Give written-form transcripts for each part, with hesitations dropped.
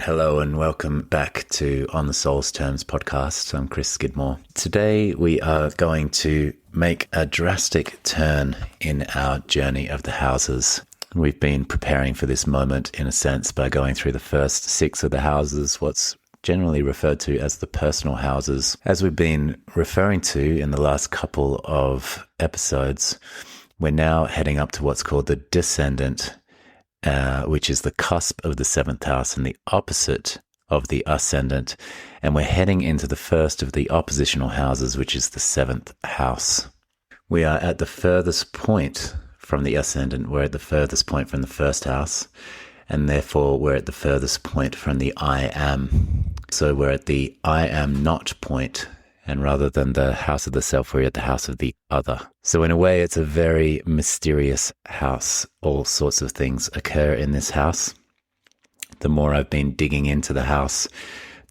Hello and welcome back to On the Soul's Terms podcast. I'm Chris Skidmore. Today we are going to make a drastic turn in our journey of the houses. We've been preparing for this moment in a sense by going through the first 6 of the houses, what's generally referred to as the personal houses. As we've been referring to in the last couple of episodes, we're now heading up to what's called the Descendant, which is the cusp of the 7th house and the opposite of the Ascendant. And we're heading into the first of the oppositional houses, which is the 7th house. We are at the furthest point from the Ascendant. We're at the furthest point from the first house, and therefore we're at the furthest point from the I am. So we're at the I am not point, and rather than the house of the self, we're at the house of the other. So in a way, it's a very mysterious house. All sorts of things occur in this house. The more I've been digging into the house,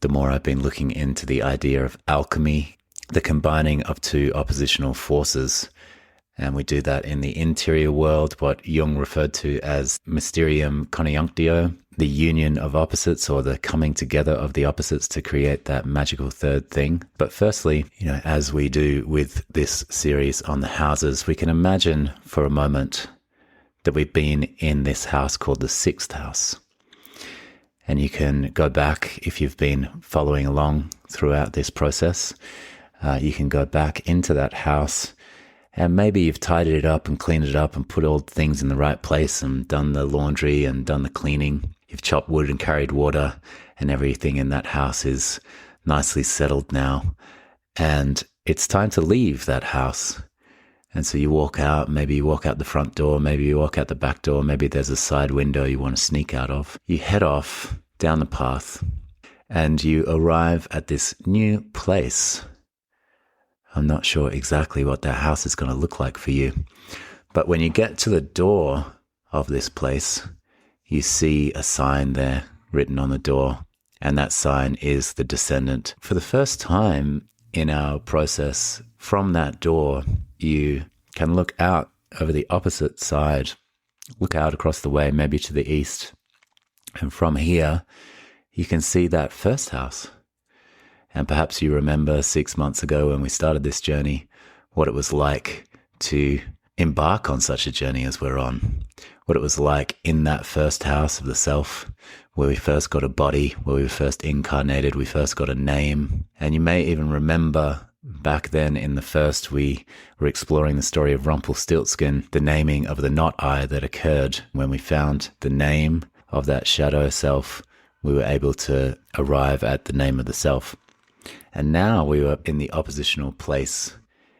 the more I've been looking into the idea of alchemy, the combining of 2 oppositional forces. And we do that in the interior world, what Jung referred to as mysterium conjunctio, the union of opposites, or the coming together of the opposites to create that magical third thing. But firstly, as we do with this series on the houses, we can imagine for a moment that we've been in this house called the 6th house. And you can go back, if you've been following along throughout this process, you can go back into that house. And maybe you've tidied it up and cleaned it up and put all things in the right place and done the laundry and done the cleaning. You've chopped wood and carried water, and everything in that house is nicely settled now. And it's time to leave that house. And so you walk out, maybe you walk out the front door, maybe you walk out the back door, maybe there's a side window you want to sneak out of. You head off down the path and you arrive at this new place. I'm not sure exactly what that house is going to look like for you. But when you get to the door of this place, you see a sign there written on the door, and that sign is the Descendant. For the first time in our process, from that door, you can look out over the opposite side, look out across the way, maybe to the east. And from here, you can see that first house. And perhaps you remember 6 months ago when we started this journey, what it was like to embark on such a journey as we're on. What it was like in that first house of the self, where we first got a body, where we were first incarnated, we first got a name. And you may even remember back then in the first, we were exploring the story of Rumpelstiltskin, the naming of the not I that occurred. When we found the name of that shadow self, we were able to arrive at the name of the self. And now we were in the oppositional place.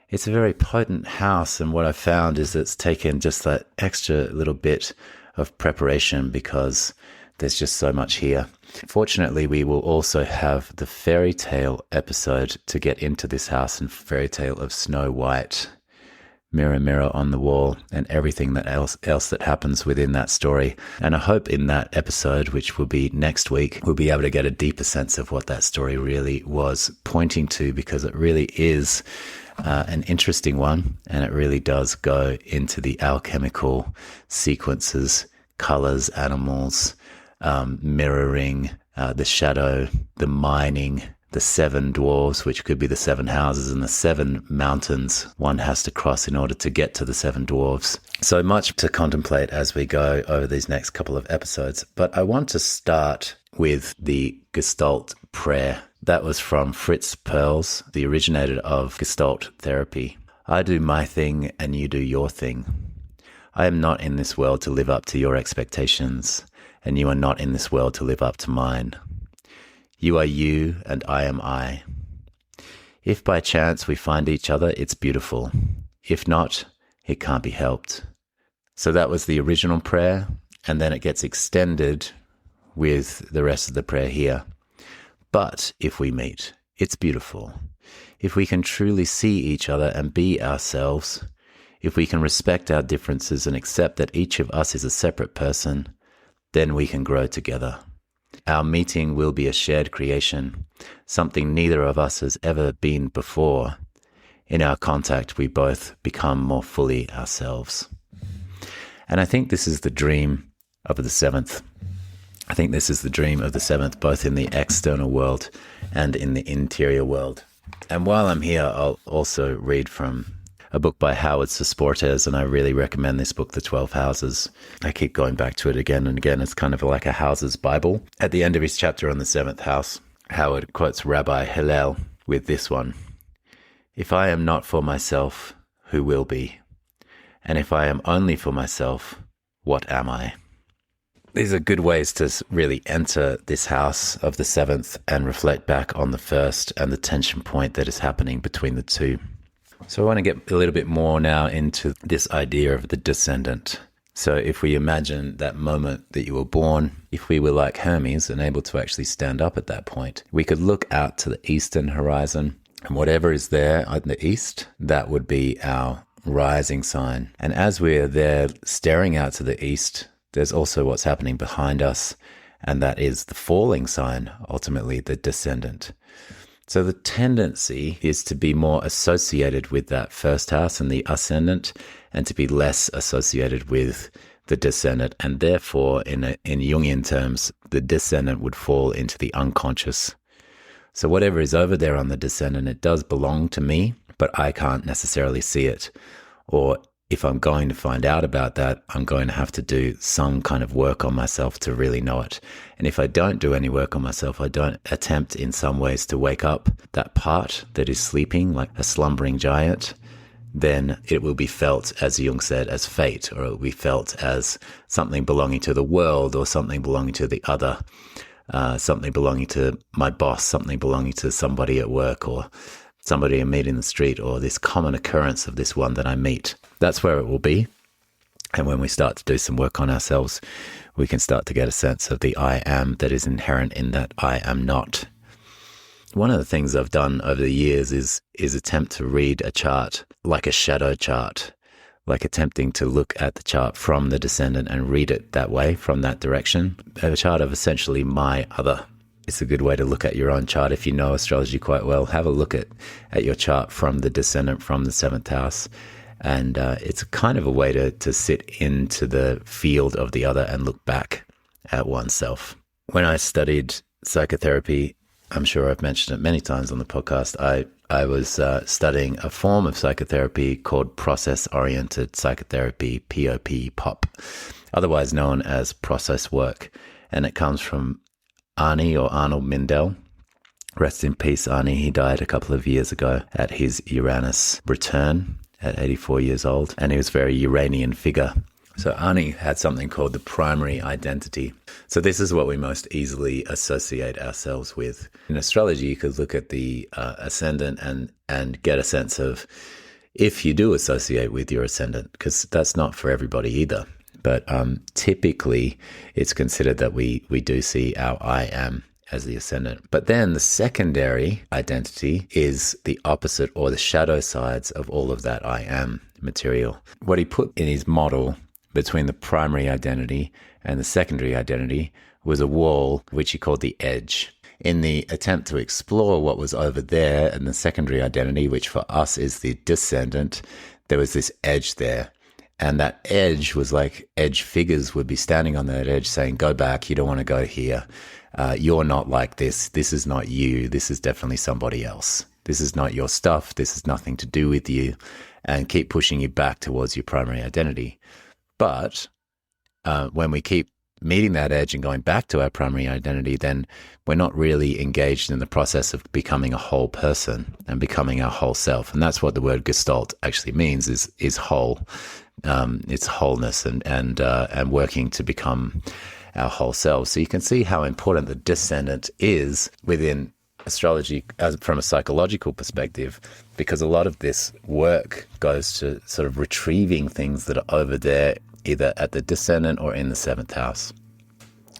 It's a very potent house, and what I found is it's taken just that extra little bit of preparation because there's just so much here. Fortunately, we will also have the fairy tale episode to get into this house, and fairy tale of Snow White, mirror, mirror on the wall, and everything that else that happens within that story. And I hope in that episode, which will be next week, we'll be able to get a deeper sense of what that story really was pointing to, because it really is an interesting one, and it really does go into the alchemical sequences, colors, animals, mirroring, the shadow, the mining, the 7 dwarves, which could be the 7 houses, and the 7 mountains one has to cross in order to get to the 7 dwarves. So much to contemplate as we go over these next couple of episodes. But I want to start with the Gestalt prayer. That was from Fritz Perls, the originator of Gestalt therapy. I do my thing and you do your thing. I am not in this world to live up to your expectations, and you are not in this world to live up to mine. You are you and I am I. If by chance we find each other, it's beautiful. If not, it can't be helped. So that was the original prayer, and then it gets extended with the rest of the prayer here. But if we meet, it's beautiful. If we can truly see each other and be ourselves, if we can respect our differences and accept that each of us is a separate person, then we can grow together. Our meeting will be a shared creation, something neither of us has ever been before. In our contact, we both become more fully ourselves. And I think this is the dream of the 7th. I think this is the dream of the seventh, both in the external world and in the interior world. And while I'm here, I'll also read from a book by Howard Susportes, and I really recommend this book, The 12 Houses. I keep going back to it again and again. It's kind of like a houses Bible. At the end of his chapter on the seventh house, Howard quotes Rabbi Hillel with this one: "If I am not for myself, who will be? And if I am only for myself, what am I?" These are good ways to really enter this house of the seventh and reflect back on the first and the tension point that is happening between the two. So I want to get a little bit more now into this idea of the descendant. So if we imagine that moment that you were born, if we were like Hermes and able to actually stand up at that point, we could look out to the eastern horizon, and whatever is there in the east, that would be our rising sign. And as we're there staring out to the east, there's also what's happening behind us, and that is the falling sign, ultimately the descendant. So the tendency is to be more associated with that first house and the ascendant, and to be less associated with the descendant. And therefore, in Jungian terms, the descendant would fall into the unconscious. So whatever is over there on the descendant, it does belong to me, but I can't necessarily see it. Or if I'm going to find out about that, I'm going to have to do some kind of work on myself to really know it. And if I don't do any work on myself, I don't attempt in some ways to wake up that part that is sleeping like a slumbering giant, then it will be felt, as Jung said, as fate, or it will be felt as something belonging to the world, or something belonging to the other, something belonging to my boss, something belonging to somebody at work, or somebody I meet in the street, or this common occurrence of this one that I meet. That's where it will be. And when we start to do some work on ourselves, we can start to get a sense of the I am that is inherent in that I am not. One of the things I've done over the years is attempt to read a chart like a shadow chart, like attempting to look at the chart from the descendant and read it that way, from that direction. A chart of essentially my other. It's a good way to look at your own chart. If you know astrology quite well, have a look at your chart from the descendant, from the seventh house. And it's kind of a way to sit into the field of the other and look back at oneself. When I studied psychotherapy, I'm sure I've mentioned it many times on the podcast, I was studying a form of psychotherapy called process-oriented psychotherapy, POP, otherwise known as process work. And it comes from Arnie, or Arnold Mindell. Rest in peace, Arnie. He died a couple of years ago at his Uranus return at 84 years old, and he was a very Uranian figure. So Arnie had something called the primary identity. So this is what we most easily associate ourselves with. In astrology, you could look at the ascendant and get a sense of if you do associate with your ascendant, because that's not for everybody either. But typically, it's considered that we do see our I am as the ascendant. But then the secondary identity is the opposite, or the shadow sides of all of that I am material. What he put in his model between the primary identity and the secondary identity was a wall, which he called the edge. In the attempt to explore what was over there and the secondary identity, which for us is the descendant, there was this edge there. And that edge was like edge figures would be standing on that edge saying, go back, you don't want to go here. You're not like this. This is not you. This is definitely somebody else. This is not your stuff. This has nothing to do with you. And keep pushing you back towards your primary identity. But when we keep meeting that edge and going back to our primary identity, then we're not really engaged in the process of becoming a whole person and becoming our whole self. And that's what the word gestalt actually means, is whole. It's wholeness and working to become our whole selves. So you can see how important the descendant is within astrology from a psychological perspective, because a lot of this work goes to sort of retrieving things that are over there, either at the descendant or in the seventh house.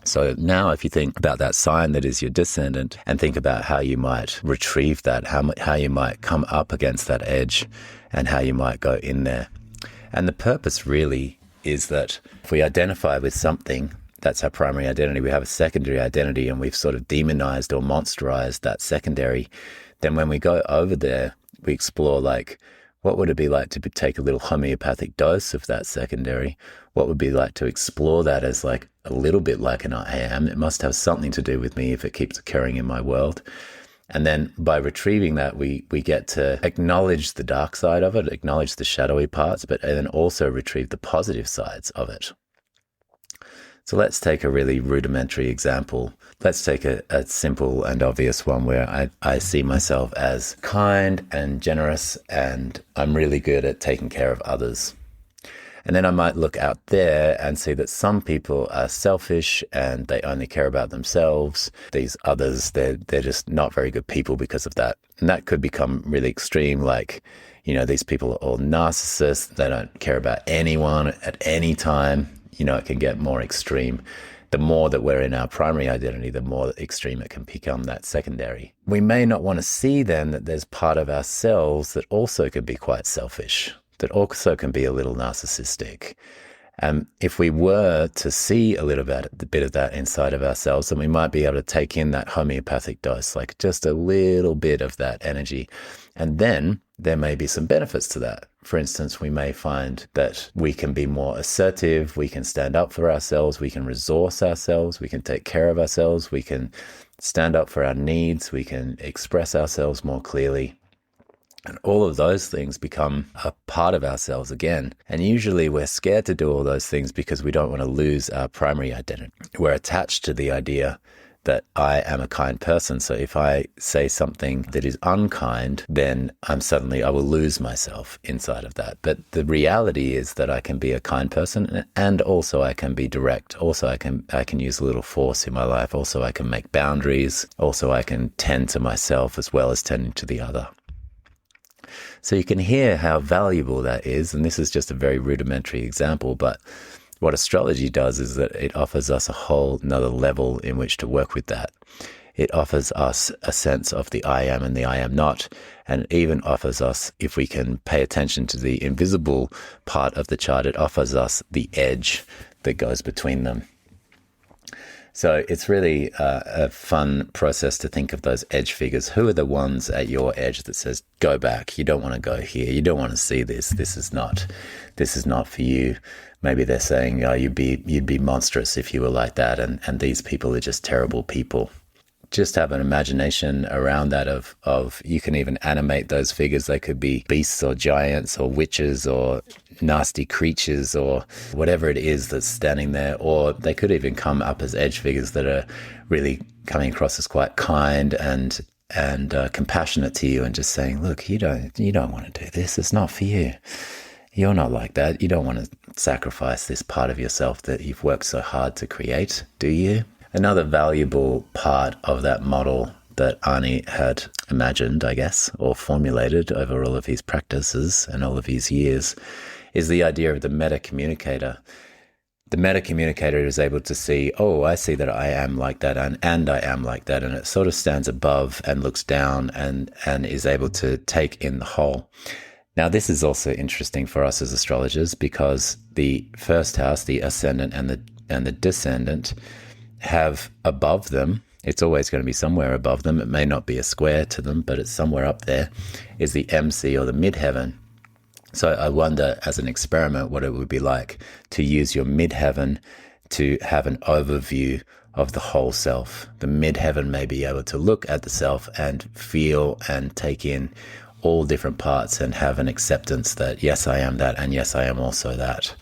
So now if you think about that sign that is your descendant and think about how you might retrieve that, how you might come up against that edge and how you might go in there. And the purpose really is that if we identify with something, that's our primary identity, we have a secondary identity, and we've sort of demonized or monsterized that secondary, then when we go over there, we explore like, What would it be like to take a little homeopathic dose of that secondary? What would it be like to explore that as like a little bit like an I am? It must have something to do with me if it keeps occurring in my world. And then by retrieving that, we get to acknowledge the dark side of it, acknowledge the shadowy parts, but then also retrieve the positive sides of it. So let's take a really rudimentary example. Let's take a simple and obvious one where I see myself as kind and generous, and I'm really good at taking care of others. And then I might look out there and see that some people are selfish and they only care about themselves. These others, they're just not very good people because of that. And that could become really extreme, like, these people are all narcissists. They don't care about anyone at any time. It can get more extreme. The more that we're in our primary identity, the more extreme it can become that secondary. We may not want to see then that there's part of ourselves that also can be quite selfish, that also can be a little narcissistic. And if we were to see a bit of that inside of ourselves, then we might be able to take in that homeopathic dose, like just a little bit of that energy. And then there may be some benefits to that. For instance, we may find that we can be more assertive, we can stand up for ourselves, we can resource ourselves, we can take care of ourselves, we can stand up for our needs, we can express ourselves more clearly. And all of those things become a part of ourselves again. And usually we're scared to do all those things because we don't want to lose our primary identity. We're attached to the idea that I am a kind person. So if I say something that is unkind, then I will lose myself inside of that. But the reality is that I can be a kind person, and also I can be direct. Also I can use a little force in my life. Also I can make boundaries. Also I can tend to myself as well as tending to the other. So you can hear how valuable that is. And this is just a very rudimentary example, but what astrology does is that it offers us a whole nother level in which to work with that. It offers us a sense of the I am and the I am not, and it even offers us, if we can pay attention to the invisible part of the chart, it offers us the edge that goes between them. So it's really a fun process to think of those edge figures. Who are the ones at your edge that says, go back, you don't want to go here, you don't want to see this, this is not for you. Maybe they're saying, you'd be monstrous if you were like that, and these people are just terrible people. Just have an imagination around that of you can even animate those figures. They could be beasts or giants or witches or nasty creatures or whatever it is that's standing there. Or they could even come up as edge figures that are really coming across as quite kind and compassionate to you, and just saying, look, you don't want to do this. It's not for you. You're not like that. You don't want to sacrifice this part of yourself that you've worked so hard to create, do you? Another valuable part of that model that Arnie had imagined, I guess, or formulated over all of his practices and all of his years, is the idea of the meta-communicator. The meta-communicator is able to see, I see that I am like that and I am like that, and it sort of stands above and looks down and is able to take in the whole. Now, this is also interesting for us as astrologers because the first house, the ascendant and the descendant, have above them, it's always going to be somewhere above them, it may not be a square to them, but it's somewhere up there, is the MC or the midheaven. So I wonder, as an experiment, what it would be like to use your midheaven to have an overview of the whole self. The midheaven may be able to look at the self and feel and take in all different parts and have an acceptance that, yes, I am that, and yes, I am also that.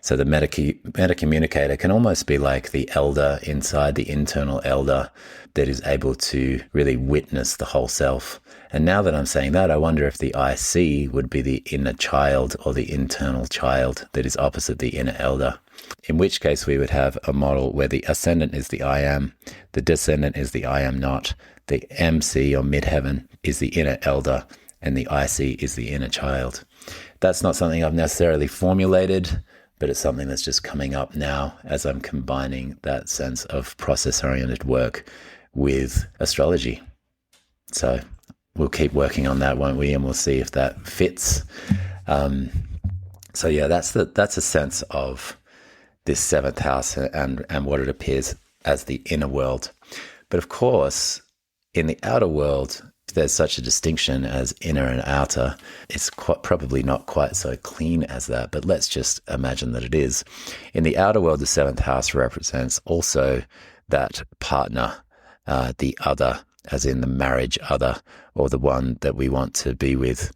So the meta-communicator can almost be like the elder inside, the internal elder that is able to really witness the whole self. And now that I'm saying that, I wonder if the IC would be the inner child or the internal child that is opposite the inner elder. In which case we would have a model where the ascendant is the I am, the descendant is the I am not, the MC or midheaven is the inner elder, and the IC is the inner child. That's not something I've necessarily formulated, but it's something that's just coming up now as I'm combining that sense of process-oriented work with astrology. So we'll keep working on that, won't we? And we'll see if that fits. So yeah, that's a sense of this seventh house and what it appears as the inner world. But of course, in the outer world, there's such a distinction as inner and outer, it's probably not quite so clean as that, but let's just imagine that it is. In the outer world, the seventh house represents also that partner, the other, as in the marriage other, or the one that we want to be with.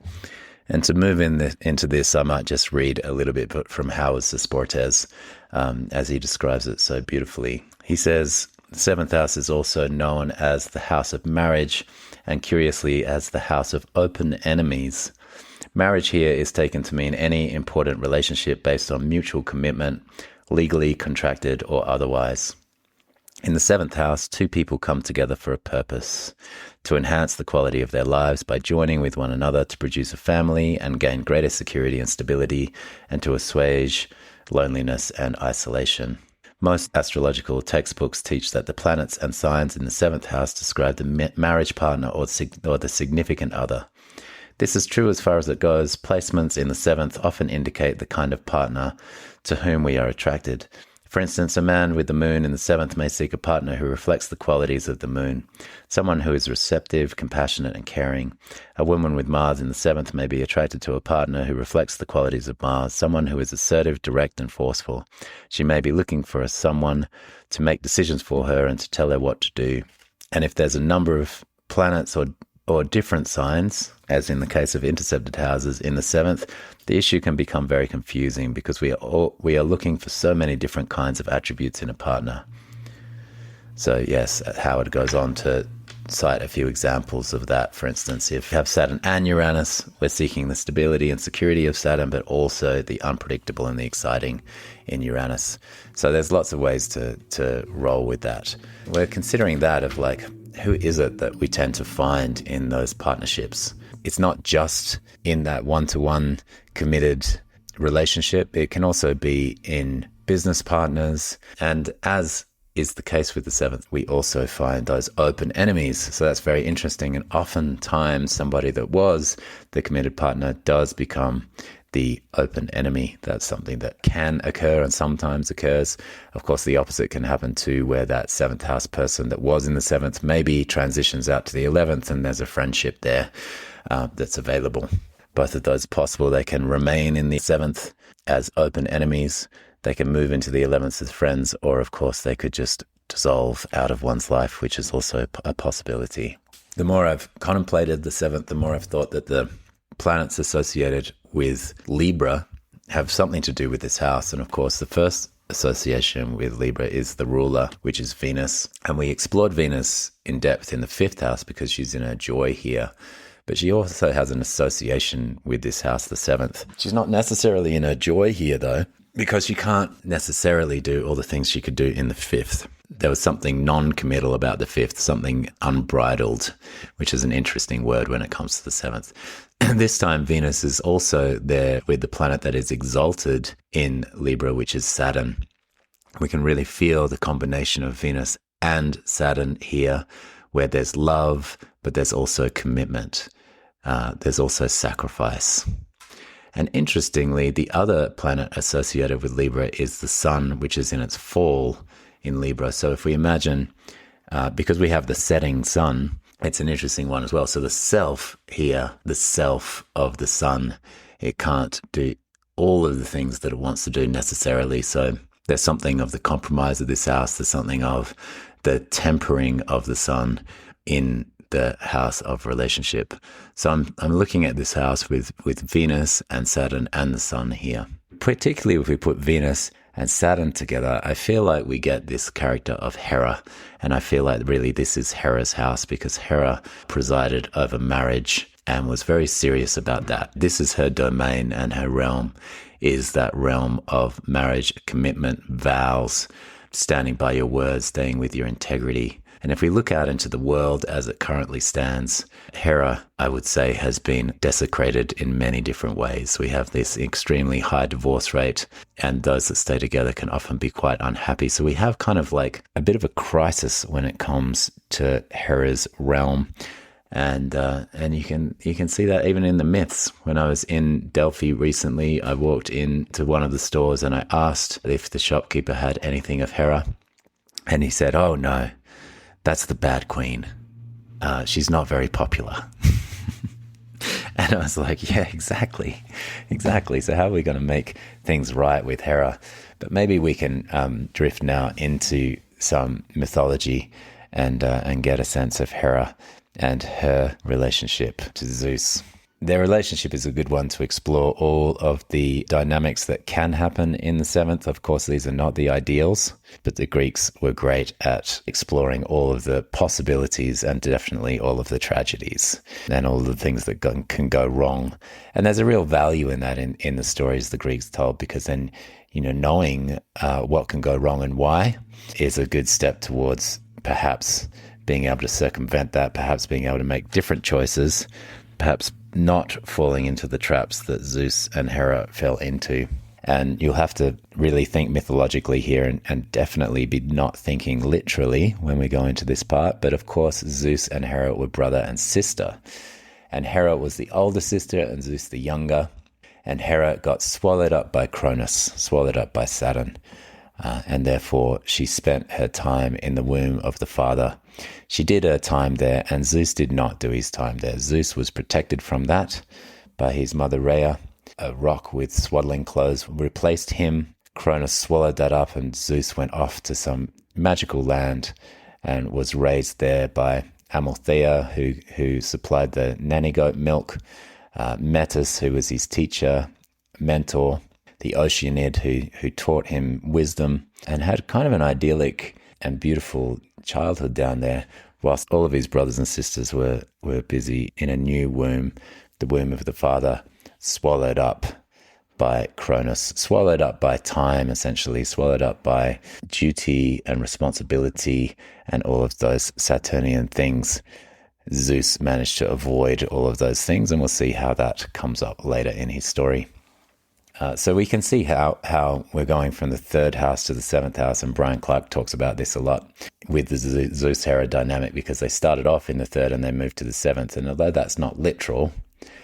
And to move into this, I might just read a little bit from Howard Susportes, as he describes it so beautifully. He says, the seventh house is also known as the house of marriage, and curiously as the house of open enemies. Marriage here is taken to mean any important relationship based on mutual commitment, legally contracted or otherwise. In the seventh house, two people come together for a purpose: to enhance the quality of their lives by joining with one another to produce a family and gain greater security and stability, and to assuage loneliness and isolation. Most astrological textbooks teach that the planets and signs in the seventh house describe the marriage partner or the significant other. This is true as far as it goes. Placements in the seventh often indicate the kind of partner to whom we are attracted. For instance, a man with the moon in the seventh may seek a partner who reflects the qualities of the moon, someone who is receptive, compassionate, and caring. A woman with Mars in the seventh may be attracted to a partner who reflects the qualities of Mars, someone who is assertive, direct, and forceful. She may be looking for someone to make decisions for her and to tell her what to do. And if there's a number of planets or different signs, as in the case of intercepted houses in the seventh, the issue can become very confusing because we are looking for so many different kinds of attributes in a partner. So yes, Howard goes on to cite a few examples of that. For instance, if you have Saturn and Uranus, we're seeking the stability and security of Saturn, but also the unpredictable and the exciting in Uranus. So there's lots of ways to roll with that. We're considering that of like, who is it that we tend to find in those partnerships? It's not just in that one-to-one committed relationship. It can also be in business partners. And as is the case with the seventh, we also find those open enemies. So that's very interesting. And oftentimes somebody that was the committed partner does become the open enemy. That's something that can occur and sometimes occurs. Of course, the opposite can happen too, where that seventh house person that was in the seventh maybe transitions out to the 11th and there's a friendship there that's available. Both of those are possible. They can remain in the seventh as open enemies. They can move into the 11th as friends, or of course they could just dissolve out of one's life, which is also a possibility. The more I've contemplated the seventh, the more I've thought that the planets associated with Libra have something to do with this house. And of course, the first association with Libra is the ruler, which is Venus. And we explored Venus in depth in the fifth house because she's in her joy here. But she also has an association with this house, the seventh. She's not necessarily in her joy here, though, because she can't necessarily do all the things she could do in the fifth. There was something non-committal about the fifth, something unbridled, which is an interesting word when it comes to the seventh. And this time, Venus is also there with the planet that is exalted in Libra, which is Saturn. We can really feel the combination of Venus and Saturn here, where there's love, but there's also commitment. There's also sacrifice. And interestingly, the other planet associated with Libra is the Sun, which is in its fall in Libra. So if we imagine, because we have the setting Sun, it's an interesting one as well. So the self here, the self of the Sun, it can't do all of the things that it wants to do necessarily. So there's something of the compromise of this house. There's something of the tempering of the Sun in the house of relationship. So I'm looking at this house with Venus and Saturn and the Sun here. Particularly if we put Venus and Saturn together, I feel like we get this character of Hera. And I feel like really this is Hera's house because Hera presided over marriage and was very serious about that. This is her domain, and her realm is that realm of marriage, commitment, vows, standing by your word, staying with your integrity. And if we look out into the world as it currently stands, Hera, I would say, has been desecrated in many different ways. We have this extremely high divorce rate, and those that stay together can often be quite unhappy. So we have kind of like a bit of a crisis when it comes to Hera's realm. And you can see that even in the myths. When I was in Delphi recently, I walked into one of the stores and I asked if the shopkeeper had anything of Hera. And he said, "Oh no, that's the bad queen." she's not very popular. And I was like, yeah, exactly. So how are we going to make things right with Hera? But maybe we can drift now into some mythology and get a sense of Hera and her relationship to Zeus. Their relationship is a good one to explore all of the dynamics that can happen in the seventh. Of course, these are not the ideals, but the Greeks were great at exploring all of the possibilities and definitely all of the tragedies and all of the things that can go wrong. And there's a real value in that in the stories the Greeks told, because then, knowing what can go wrong and why is a good step towards perhaps being able to circumvent that, perhaps being able to make different choices, perhaps not falling into the traps that Zeus and Hera fell into. And you'll have to really think mythologically here and definitely be not thinking literally when we go into this part. But of course, Zeus and Hera were brother and sister. And Hera was the older sister and Zeus the younger. And Hera got swallowed up by Cronus, swallowed up by Saturn. And therefore, she spent her time in the womb of the father. She did her time there, and Zeus did not do his time there. Zeus was protected from that by his mother Rhea. A rock with swaddling clothes replaced him. Cronus swallowed that up, and Zeus went off to some magical land and was raised there by Amalthea, who supplied the nanny goat milk, Metis, who was his teacher, mentor, the Oceanid, who taught him wisdom and had kind of an idyllic and beautiful childhood down there, whilst all of his brothers and sisters were busy in a new womb, the womb of the father, swallowed up by Cronus, swallowed up by time, essentially, swallowed up by duty and responsibility and all of those Saturnian things. Zeus managed to avoid all of those things, and we'll see how that comes up later in his story. So we can see how we're going from the third house to the seventh house, and Brian Clark talks about this a lot with the Zeus-Hera dynamic, because they started off in the third and they moved to the seventh. And although that's not literal,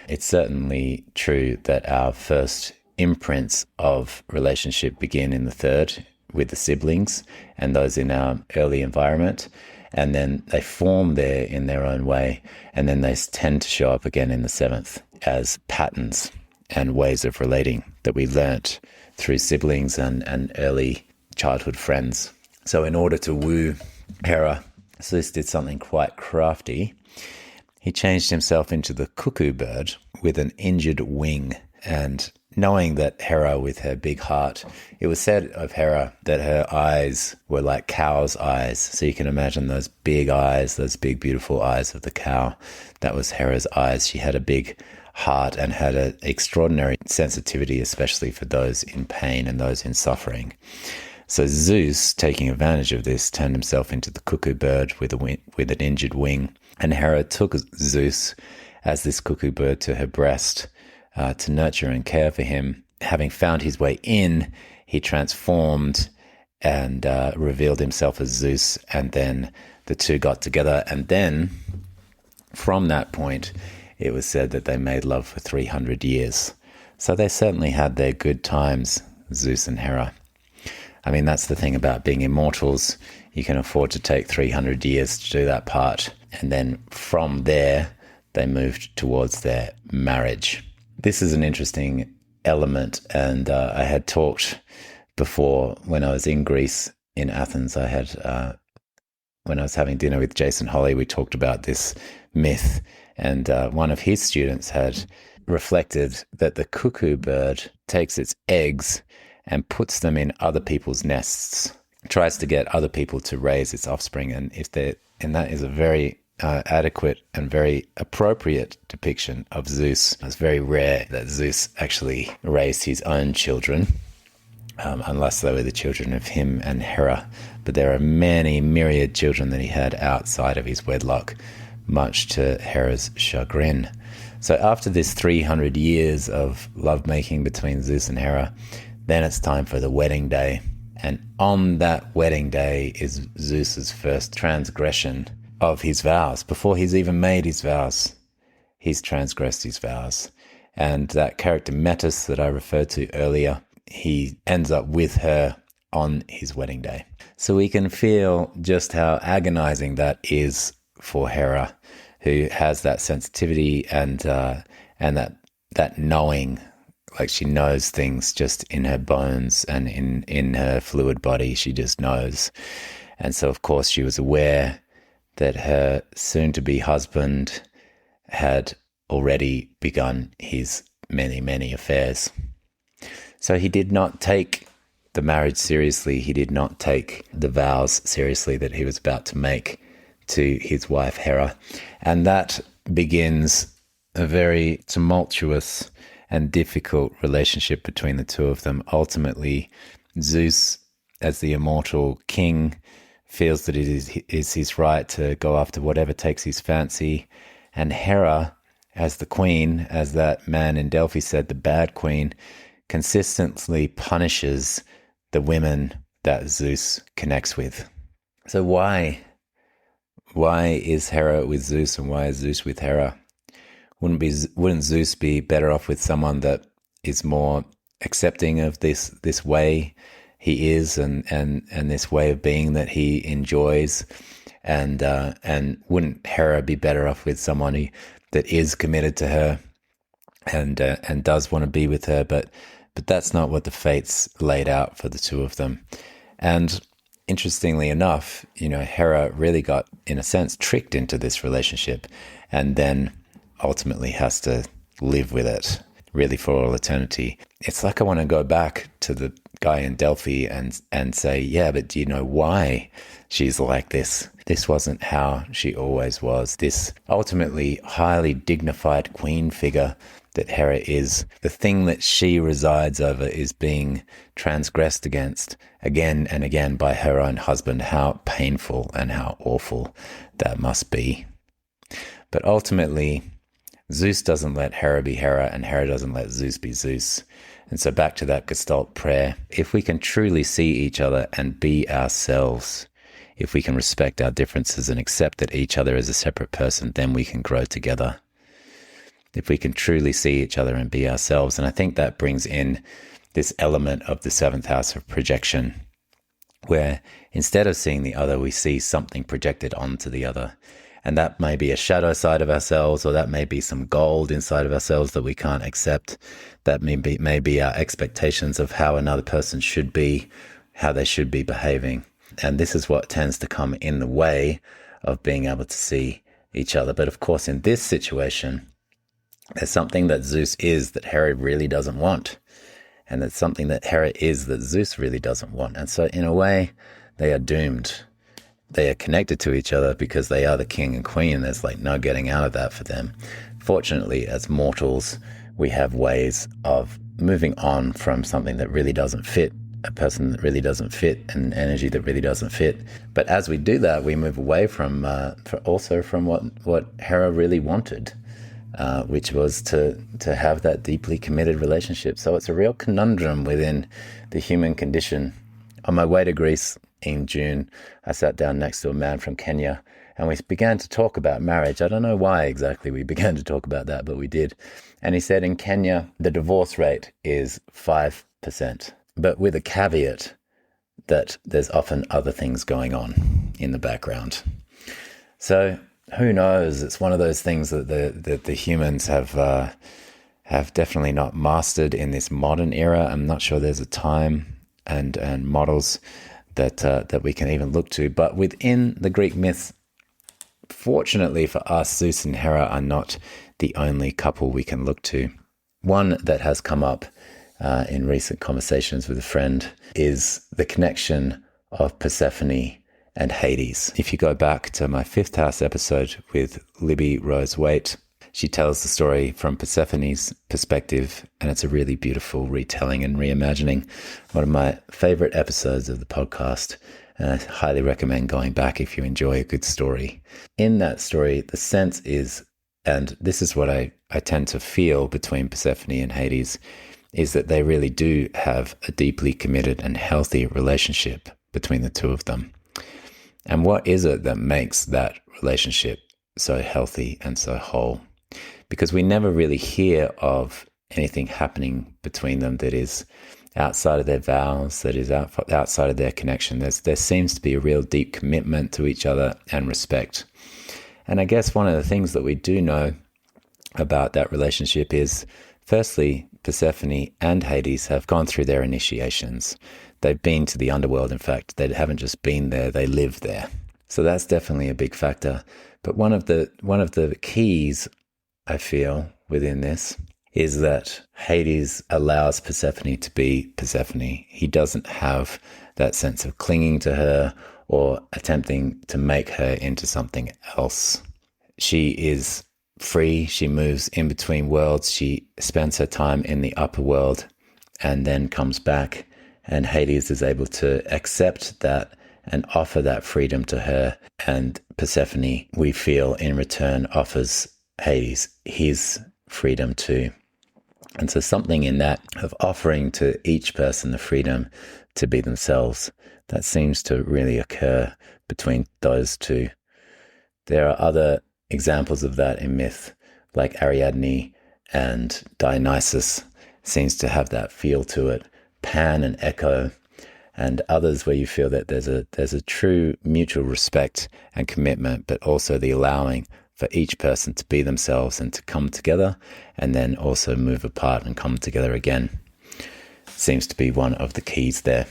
it's certainly true that our first imprints of relationship begin in the third with the siblings and those in our early environment, and then they form there in their own way, and then they tend to show up again in the seventh as patterns and ways of relating that we learnt through siblings and early childhood friends. So in order to woo Hera, Zeus did something quite crafty. He changed himself into the cuckoo bird with an injured wing. And knowing that Hera, with her big heart, it was said of Hera that her eyes were like cow's eyes. So you can imagine those big eyes, those big, beautiful eyes of the cow. That was Hera's eyes. She had a big heart and had an extraordinary sensitivity, especially for those in pain and those in suffering. So Zeus, taking advantage of this, turned himself into the cuckoo bird with an injured wing. And Hera took Zeus as this cuckoo bird to her breast to nurture and care for him. Having found his way in, he transformed and revealed himself as Zeus, and then the two got together. And then from that point, it was said that they made love for 300 years. So they certainly had their good times, Zeus and Hera. I mean, that's the thing about being immortals. You can afford to take 300 years to do that part. And then from there, they moved towards their marriage. This is an interesting element. And I had talked before when I was in Greece, in Athens. I had, when I was having dinner with Jason Holly, we talked about this myth. And one of his students had reflected that the cuckoo bird takes its eggs and puts them in other people's nests, tries to get other people to raise its offspring. And that is a very adequate and very appropriate depiction of Zeus. It's very rare that Zeus actually raised his own children, unless they were the children of him and Hera. But there are many myriad children that he had outside of his wedlock, much to Hera's chagrin. So after this 300 years of lovemaking between Zeus and Hera, then it's time for the wedding day. And on that wedding day is Zeus's first transgression of his vows. Before he's even made his vows, he's transgressed his vows. And that character Metis that I referred to earlier, he ends up with her on his wedding day. So we can feel just how agonizing that is for Hera, who has that sensitivity and that knowing, like she knows things just in her bones and in her fluid body. She just knows. And so, of course, she was aware that her soon-to-be husband had already begun his many, many affairs. So he did not take the marriage seriously. He did not take the vows seriously that he was about to make to his wife Hera. And that begins a very tumultuous and difficult relationship between the two of them. Ultimately, Zeus, as the immortal king, feels that it is his right to go after whatever takes his fancy. And Hera, as the queen, as that man in Delphi said, the bad queen, consistently punishes the women that Zeus connects with. So why is Hera with Zeus and why is Zeus with Hera? Wouldn't Zeus be better off with someone that is more accepting of this way he is and this way of being that he enjoys? And wouldn't Hera be better off with someone that is committed to her and does want to be with her? But that's not what the fates laid out for the two of them. And interestingly enough, Hera really got, in a sense, tricked into this relationship and then ultimately has to live with it really for all eternity. It's like I want to go back to the guy in Delphi and say, yeah, but do you know why she's like this? This wasn't how she always was. This ultimately highly dignified queen figure that Hera is, the thing that she resides over is being transgressed against again and again by her own husband. How painful and how awful that must be. But ultimately, Zeus doesn't let Hera be Hera, and Hera doesn't let Zeus be Zeus. And so back to that Gestalt prayer, if we can truly see each other and be ourselves, if we can respect our differences and accept that each other is a separate person, then we can grow together. If we can truly see each other and be ourselves. And I think that brings in this element of the seventh house of projection, where instead of seeing the other, we see something projected onto the other. And that may be a shadow side of ourselves, or that may be some gold inside of ourselves that we can't accept. That may be our expectations of how another person should be, how they should be behaving. And this is what tends to come in the way of being able to see each other. But of course, in this situation, there's something that Zeus is that Hera really doesn't want. And there's something that Hera is that Zeus really doesn't want. And so in a way, they are doomed. They are connected to each other because they are the king and queen. There's like no getting out of that for them. Fortunately, as mortals, we have ways of moving on from something that really doesn't fit, a person that really doesn't fit, an energy that really doesn't fit. But as we do that, we move away from what Hera really wanted, which was to have that deeply committed relationship. So it's a real conundrum within the human condition. On my way to Greece in June, I sat down next to a man from Kenya and we began to talk about marriage. I don't know why exactly we began to talk about that, but we did. And he said in Kenya, the divorce rate is 5%, but with a caveat that there's often other things going on in the background. So who knows? It's one of those things that the humans have definitely not mastered in this modern era. I'm not sure there's a time and models that we can even look to. But within the Greek myths, fortunately for us, Zeus and Hera are not the only couple we can look to. One that has come up in recent conversations with a friend is the connection of Persephone and Hades. If you go back to my 5th house episode with Libby Rose Waite, she tells the story from Persephone's perspective, and it's a really beautiful retelling and reimagining. One of my favorite episodes of the podcast, and I highly recommend going back if you enjoy a good story. In that story, the sense is, and this is what I tend to feel between Persephone and Hades, is that they really do have a deeply committed and healthy relationship between the two of them. And what is it that makes that relationship so healthy and so whole? Because we never really hear of anything happening between them that is outside of their vows, that is outside of their connection. There seems to be a real deep commitment to each other and respect. And I guess one of the things that we do know about that relationship is, firstly, Persephone and Hades have gone through their initiations. They've been to the underworld. In fact, they haven't just been there, they live there. So that's definitely a big factor. But one of the keys, I feel, within this is that Hades allows Persephone to be Persephone. He doesn't have that sense of clinging to her or attempting to make her into something else. She is free. She moves in between worlds. She spends her time in the upper world and then comes back. And Hades is able to accept that and offer that freedom to her. And Persephone, we feel, in return offers Hades his freedom too. And so something in that of offering to each person the freedom to be themselves, that seems to really occur between those two. There are other examples of that in myth, like Ariadne and Dionysus seems to have that feel to it. Pan and Echo, and others where you feel that there's a true mutual respect and commitment, but also the allowing for each person to be themselves and to come together and then also move apart and come together again. Seems to be one of the keys there.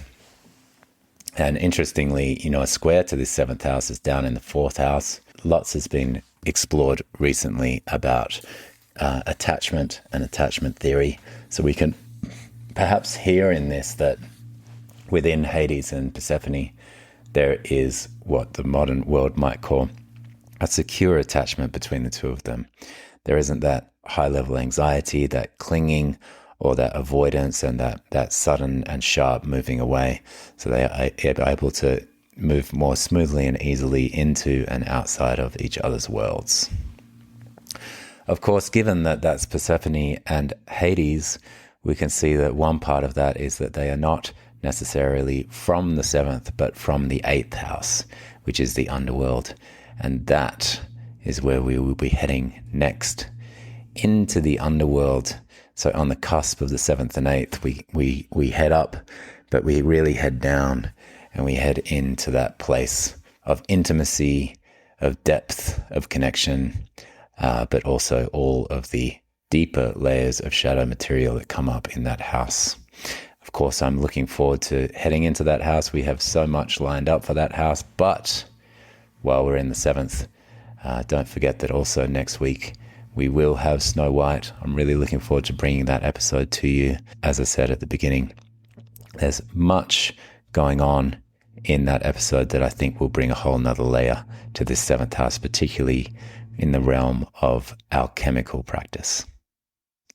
And interestingly, a square to this seventh house is down in the fourth house. Lots has been explored recently about attachment and attachment theory. So we can perhaps hear in this that within Hades and Persephone, there is what the modern world might call a secure attachment between the two of them. There isn't that high-level anxiety, that clinging, or that avoidance, and that sudden and sharp moving away. So they are able to move more smoothly and easily into and outside of each other's worlds. Of course, given that that's Persephone and Hades, we can see that one part of that is that they are not necessarily from the seventh, but from the eighth house, which is the underworld. And that is where we will be heading next, into the underworld. So on the cusp of the seventh and eighth, we head up, but we really head down, and we head into that place of intimacy, of depth, of connection, but also all of the deeper layers of shadow material that come up in that house. Of course, I'm looking forward to heading into that house. We have so much lined up for that house, but while we're in the seventh, don't forget that also next week we will have Snow White. I'm really looking forward to bringing that episode to you. As I said at the beginning, there's much going on in that episode that I think will bring a whole nother layer to this seventh house, particularly in the realm of alchemical practice.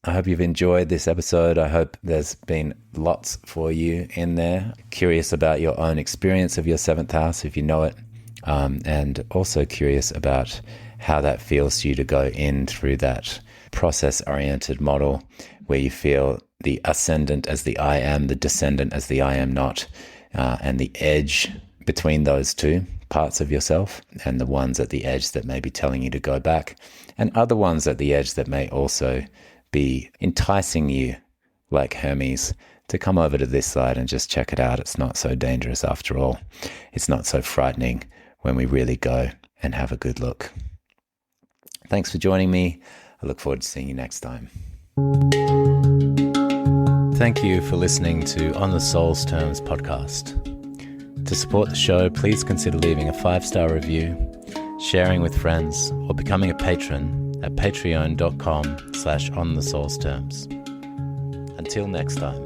I hope you've enjoyed this episode. I hope there's been lots for you in there. Curious about your own experience of your seventh house, if you know it, and also curious about how that feels to you to go in through that process-oriented model where you feel the ascendant as the I am, the descendant as the I am not, and the edge between those two parts of yourself, and the ones at the edge that may be telling you to go back, and other ones at the edge that may also be enticing you, like Hermes, to come over to this side and just check it out. It's not so dangerous after all. It's not so frightening when we really go and have a good look. Thanks for joining me. I look forward to seeing you next time. Thank you for listening to On the Soul's Terms podcast. To support the show, please consider leaving a 5-star review, sharing with friends, or becoming a patron at patreon.com/onthesoulsterms. Until next time.